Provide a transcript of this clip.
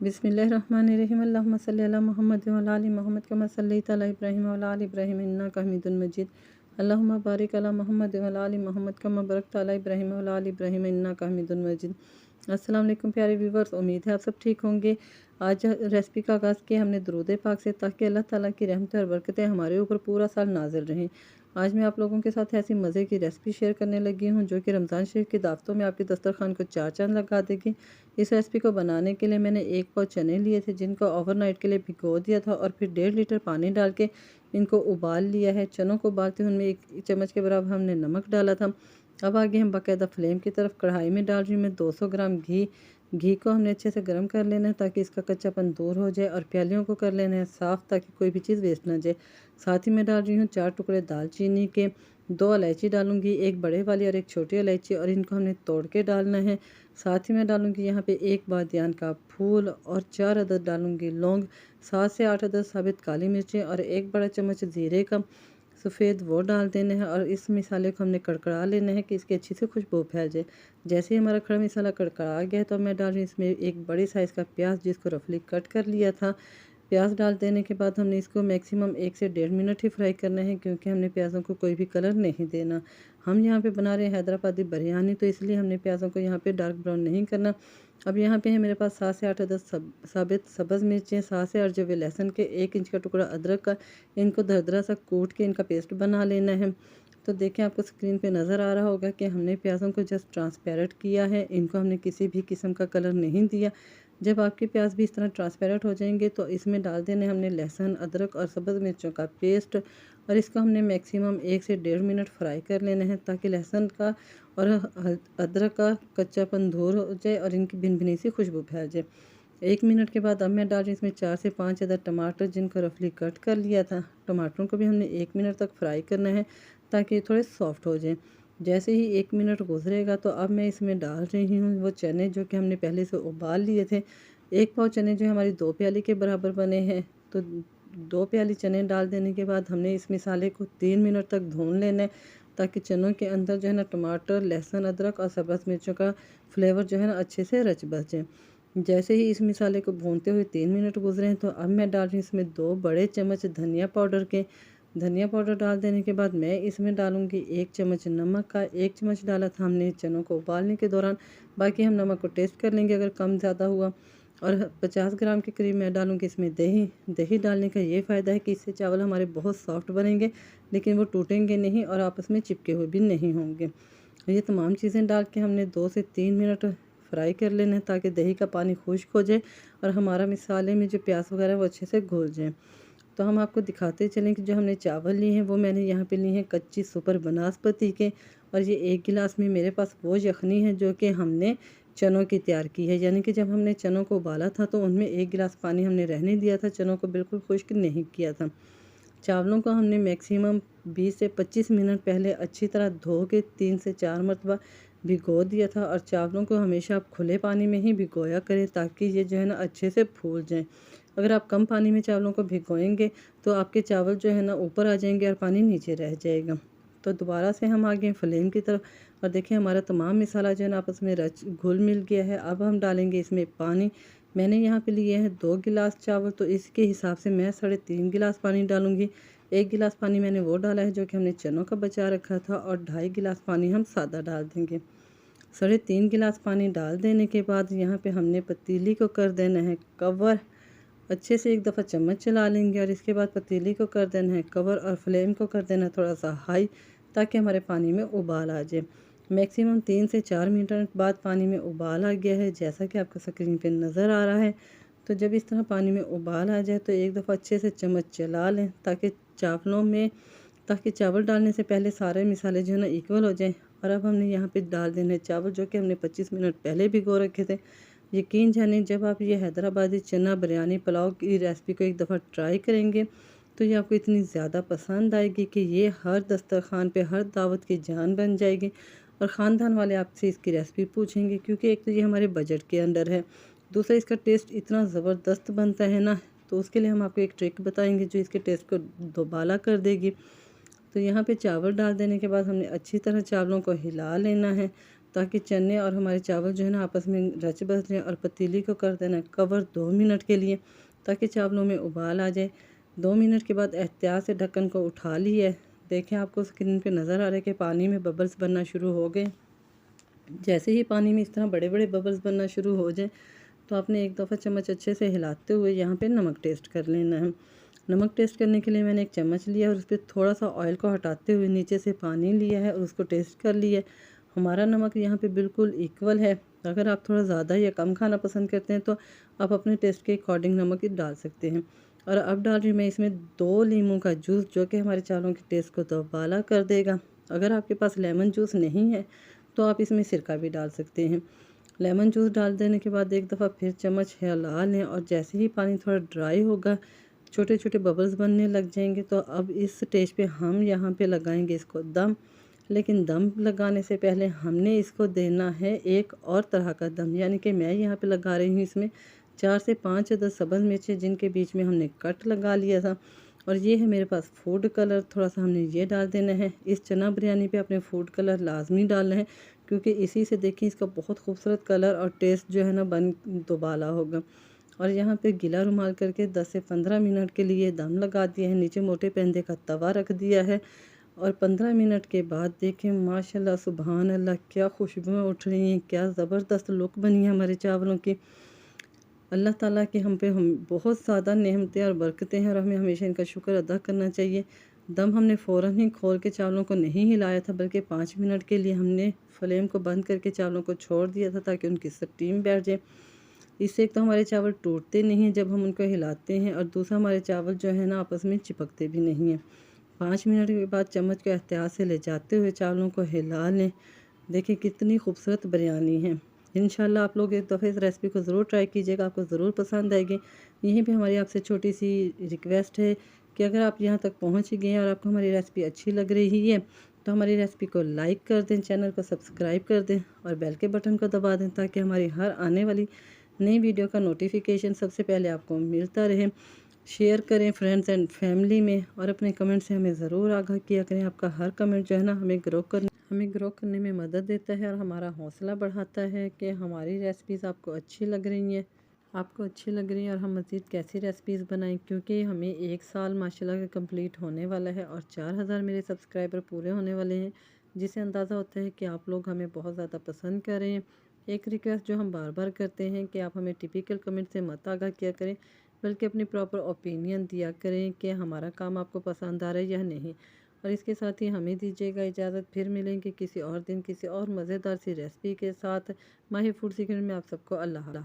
बिस्मिल्लाहिर्रहमानिर्रहीम अल्लाहुम्मा सल्ली अला मुहम्मद व अला आलि मुहम्मद कमा सल्लैता अला इब्राहीम व अला आलि इब्राहीम इन्नका हमीदुम मजीद। अल्लाहुम्मा बारिक अला मुहम्मद व अला आलि मुहम्मद कमा बारकता अला इब्राहीम व अला आलि इब्राहीम इन्नका हमीदुम मजीद। अस्सलाम वालेकुम प्यारे व्यूवर्स, उम्मीद है आप सब ठीक होंगे। आज रेसिपी का आगाज़ किया हमने दुरूद पाक से, ताकि अल्लाह ताला की रहमतें और बरकतें हमारे ऊपर पूरा साल नाज़िल रहें। आज मैं आप लोगों के साथ ऐसी मज़े की रेसिपी शेयर करने लगी हूँ जो कि रमज़ान शरीफ की दावतों में आपके दस्तरखान को चार चांद लगा देगी। इस रेसिपी को बनाने के लिए मैंने 1 पाव चने लिए थे, जिनको ओवरनाइट के लिए भिगो दिया था और फिर 1.5 लीटर पानी डाल के इनको उबाल लिया है। चनों को उबालते हुए उनमें 1 चम्मच के बराबर हमने नमक डाला था। अब आगे हम बाकायदा फ्लेम की तरफ कढ़ाई में डाल रही हूँ मैं 200 ग्राम घी। घी को हमने अच्छे से गर्म कर लेना है ताकि इसका कच्चापन दूर हो जाए, और प्यालियों को कर लेना है साफ़ ताकि कोई भी चीज़ वेस्ट ना जाए। साथ ही मैं डाल रही हूँ 4 टुकड़े दालचीनी के, 2 इलायची डालूंगी, एक बड़े वाली और एक छोटी इलायची, और इनको हमने तोड़ के डालना है। साथ ही मैं डालूंगी यहाँ पे 1 बादियान का फूल और 4 अदद डालूंगी लौंग, 7 से 8 अदद साबित काली मिर्चें और 1 बड़ा चम्मच ज़ीरे का सफ़ेद वो डाल देना है। और इस मिसाले को हमने कड़कड़ा लेना है कि इसकी अच्छी से खुशबू फैल जाए। जैसे ही हमारा खड़ा मसाला कड़कड़ा गया है तो मैं डाल रही हूँ इसमें 1 बड़ी साइज़ का प्याज, जिसको रफली कट कर लिया था। प्याज डाल देने के बाद हमने इसको मैक्सिमम 1 से 1.5 मिनट ही फ्राई करना है, क्योंकि हमने प्याज़ों को कोई भी कलर नहीं देना। हम यहाँ पे बना रहे हैं हैदराबादी बिरयानी, तो इसलिए हमने प्याज़ों को यहाँ पे डार्क ब्राउन नहीं करना। अब यहाँ पे है मेरे पास 7 से 8 अदद साबित सब्ज़ मिर्चें, 7 से 8 जवे लहसुन के, 1 इंच का टुकड़ा अदरक का। इनको दरदरा सा कूट के इनका पेस्ट बना लेना है। तो देखें, आपको स्क्रीन पे नज़र आ रहा होगा कि हमने प्याज़ों को जस्ट ट्रांसपेरेंट किया है, इनको हमने किसी भी किस्म का कलर नहीं दिया। जब आपके प्याज भी इस तरह ट्रांसपेरेंट हो जाएंगे तो इसमें डाल देने हमने लहसुन, अदरक और सब्ज़ मिर्चों का पेस्ट, और इसको हमने मैक्सिमम 1 से 1.5 मिनट फ्राई कर लेना है ताकि लहसुन का और अदरक का कच्चापन दूर हो जाए और इनकी भिन-भिनी सी खुशबू फैल जाए। 1 मिनट के बाद अब मैं डाल रही हूँ इसमें 4 से 5 अदद टमाटर, जिनको रफली कट कर लिया था। टमाटरों को भी हमने 1 मिनट तक फ्राई करना है ताकि थोड़े सॉफ्ट हो जाएं। जैसे ही 1 मिनट गुजरेगा तो अब मैं इसमें डाल रही हूँ वो चने जो कि हमने पहले से उबाल लिए थे। 1 पाव चने जो हमारी 2 प्याली के बराबर बने हैं, तो 2 प्याली चने डाल देने के बाद हमने इस मिसाले को 3 मिनट तक भून लेना है, ताकि चनों के अंदर जो है ना टमाटर, लहसुन, अदरक और सब्ज़ मिर्चों का फ्लेवर जो है ना अच्छे से रच बस जाए। जैसे ही इस मिसाले को भूनते हुए 3 मिनट गुजरे हैं तो अब मैं डाल रही हूँ इसमें 2 बड़े चम्मच धनिया पाउडर के। धनिया पाउडर डाल देने के बाद मैं इसमें डालूंगी 1 चम्मच नमक का। 1 चम्मच डाला था हमने चनों को उबालने के दौरान, बाकी हम नमक को टेस्ट कर लेंगे अगर कम ज़्यादा हुआ। और 50 ग्राम के करीब मैं डालूंगी इसमें दही। दही डालने का ये फ़ायदा है कि इससे चावल हमारे बहुत सॉफ्ट बनेंगे, लेकिन वो टूटेंगे नहीं और आपस में चिपके हुए भी नहीं होंगे। ये तमाम चीज़ें डाल के हमने 2 से 3 मिनट फ्राई कर लेना है ताकि दही का पानी खुश्क हो जाए और हमारा मिसाले में जो प्याज वगैरह वो अच्छे से घुल जाए। तो हम आपको दिखाते चलें कि जो हमने चावल लिए हैं वो मैंने यहाँ पे लिए हैं कच्ची सुपर बनास्पति के, और ये 1 गिलास में मेरे पास वो यखनी है जो कि हमने चनों की तैयार की है। यानी कि जब हमने चनों को उबाला था तो उनमें 1 गिलास पानी हमने रहने दिया था, चनों को बिल्कुल खुश्क नहीं किया था। चावलों को हमने मैक्सिमम 20 से 25 मिनट पहले अच्छी तरह धो के 3 से 4 मरतबा भिगो दिया था, और चावलों को हमेशा आप खुले पानी में ही भिगोया करें ताकि ये जो है ना अच्छे से फूल जाएं। अगर आप कम पानी में चावलों को भिगोएंगे तो आपके चावल जो है ना ऊपर आ जाएंगे और पानी नीचे रह जाएगा। तो दोबारा से हम आ गए फ्लेम की तरफ, और देखें हमारा तमाम मसाला जो है ना आपस में रच घुल मिल गया है। अब हम डालेंगे इसमें पानी। मैंने यहाँ पे लिए हैं 2 गिलास चावल, तो इसके हिसाब से मैं 3.5 गिलास पानी डालूँगी। 1 गिलास पानी मैंने वो डाला है जो कि हमने चनों का बचा रखा था, और 2.5 गिलास पानी हम सादा डाल देंगे। 3.5 गिलास पानी डाल देने के बाद यहाँ पे हमने पतीली को कर देना है कवर। अच्छे से एक दफ़ा चम्मच चला लेंगे और इसके बाद पतीली को कर देना है कवर, और फ्लेम को कर देना है थोड़ा सा हाई, ताकि हमारे पानी में उबाल आ जाए। मैक्सिमम 3 से 4 मिनट बाद पानी में उबाल आ गया है, जैसा कि आपको स्क्रीन पे नज़र आ रहा है। तो जब इस तरह पानी में उबाल आ जाए तो एक दफ़ा अच्छे से चम्मच चला लें ताकि चावल डालने से पहले सारे मिसाले जो है ना इक्वल हो जाएं। और अब हमने यहाँ पे डाल देने चावल जो कि हमने 25 मिनट पहले भिगो रखे थे। यकीन जानिए, जब आप ये हैदराबादी चना बिरयानी पुलाव की रेसिपी को एक दफ़ा ट्राई करेंगे तो ये आपको इतनी ज़्यादा पसंद आएगी कि ये हर दस्तरखान पे हर दावत की जान बन जाएगी, और ख़ानदान वाले आपसे इसकी रेसिपी पूछेंगे, क्योंकि एक तो ये हमारे बजट के अंडर है, दूसरा इसका टेस्ट इतना ज़बरदस्त बनता है ना। तो उसके लिए हम आपको एक ट्रिक बताएंगे जो इसके टेस्ट को दोबाला कर देगी। तो यहाँ पे चावल डाल देने के बाद हमने अच्छी तरह चावलों को हिला लेना है। ताकि चने और हमारे चावल जो है ना आपस में रच बस जाएँ। और पतीली को कर देना कवर 2 मिनट के लिए, ताकि चावलों में उबाल आ जाए। 2 मिनट के बाद एहतियात से ढक्कन को उठा लिया है। देखें, आपको स्क्रीन पे नज़र आ रहा है कि पानी में बबल्स बनना शुरू हो गए। जैसे ही पानी में इस तरह बड़े बड़े बबल्स बनना शुरू हो जाए तो आपने एक दफ़ा चम्मच अच्छे से हिलाते हुए यहाँ पे नमक टेस्ट कर लेना है। नमक टेस्ट करने के लिए मैंने एक चम्मच लिया और उस पर थोड़ा सा ऑयल को हटाते हुए नीचे से पानी लिया है और उसको टेस्ट कर लिया है। हमारा नमक यहाँ पे बिल्कुल इक्वल है। अगर आप थोड़ा ज़्यादा या कम खाना पसंद करते हैं तो आप अपने टेस्ट के अकॉर्डिंग नमक ही डाल सकते हैं। और अब डाल रही मैं इसमें 2 लीमू का जूस, जो कि हमारे चावलों के टेस्ट को दोबाला कर देगा। अगर आपके पास लेमन जूस नहीं है तो आप इसमें सिरका भी डाल सकते हैं। लेमन जूस डाल देने के बाद एक दफ़ा फिर चम्मच हिला लें और जैसे ही पानी थोड़ा ड्राई होगा, छोटे छोटे बबल्स बनने लग जाएंगे, तो अब इस स्टेज पे हम यहाँ पे लगाएंगे इसको दम। लेकिन दम लगाने से पहले हमने इसको देना है एक और तरह का दम, यानी कि मैं यहाँ पे लगा रही हूँ इसमें 4 से 5 अदद सब्ज़ मिर्चें, जिनके बीच में हमने कट लगा लिया था। और ये है मेरे पास फूड कलर, थोड़ा सा हमने ये डाल देना है। इस चना बिरयानी पे अपने फूड कलर लाजमी डालना है, क्योंकि इसी से देखें इसका बहुत खूबसूरत कलर और टेस्ट जो है ना बन दोबाला होगा। और यहाँ पे गीला रुमाल करके 10 से 15 मिनट के लिए दम लगा दिया है। नीचे मोटे पेंदे का तवा रख दिया है और 15 मिनट के बाद देखें माशाल्लाह सुभान अल्लाह, क्या खुशबुएं उठ रही हैं, क्या ज़बरदस्त लुक बनी है हमारे चावलों की। अल्लाह ताला की हम पे हम बहुत ज़्यादा नेमतें और बरकतें हैं और हमें हमेशा इनका शुक्र अदा करना चाहिए। दम हमने फ़ौरन ही खोल के चावलों को नहीं हिलाया था, बल्कि 5 मिनट के लिए हमने फ्लेम को बंद करके चावलों को छोड़ दिया था, ताकि उनकी स्टीम बैठ जाए। इससे एक तो हमारे चावल टूटते नहीं हैं जब हम उनको हिलाते हैं, और दूसरा हमारे चावल जो है ना आपस में चिपकते भी नहीं हैं। 5 मिनट के बाद चम्मच को एहतियात से ले जाते हुए चावलों को हिला लें। देखिए कितनी खूबसूरत बिरयानी है। इंशाल्लाह आप लोग एक दफ़े इस रेसिपी को ज़रूर ट्राई कीजिएगा, आपको ज़रूर पसंद आएगी। यहीं पे हमारी आपसे छोटी सी रिक्वेस्ट है कि अगर आप यहाँ तक पहुँच गए हैं और आपको हमारी रेसिपी अच्छी लग रही है तो हमारी रेसिपी को लाइक कर दें, चैनल को सब्सक्राइब कर दें और बेल के बटन को दबा दें, ताकि हमारी हर आने वाली नई वीडियो का नोटिफिकेशन सबसे पहले आपको मिलता रहे। शेयर करें फ्रेंड्स एंड फैमिली में, और अपने कमेंट से हमें ज़रूर आगाह किया करें। आपका हर कमेंट जो है ना हमें ग्रो करने में मदद देता है और हमारा हौसला बढ़ाता है कि हमारी रेसिपीज़ आपको अच्छी लग रही हैं, और हम मज़ीद कैसी रेसिपीज़ बनाएं, क्योंकि हमें 1 साल माशाल्लाह का कंप्लीट होने वाला है और 4000 मेरे सब्सक्राइबर पूरे होने वाले हैं, जिससे अंदाज़ा होता है कि आप लोग हमें बहुत ज़्यादा पसंद कर रहे हैं। एक रिक्वेस्ट जो हम बार बार करते हैं कि आप हमें टिपिकल कमेंट से मत आगाह किया करें, बल्कि अपनी प्रॉपर ओपिनियन दिया करें कि हमारा काम आपको पसंद आ रहा है या नहीं। और इसके साथ ही हमें दीजिएगा इजाज़त, फिर मिलेंगे किसी और दिन किसी और मज़ेदार सी रेसिपी के साथ। माहिर फूड सीक्रेट में आप सबको अल्लाह।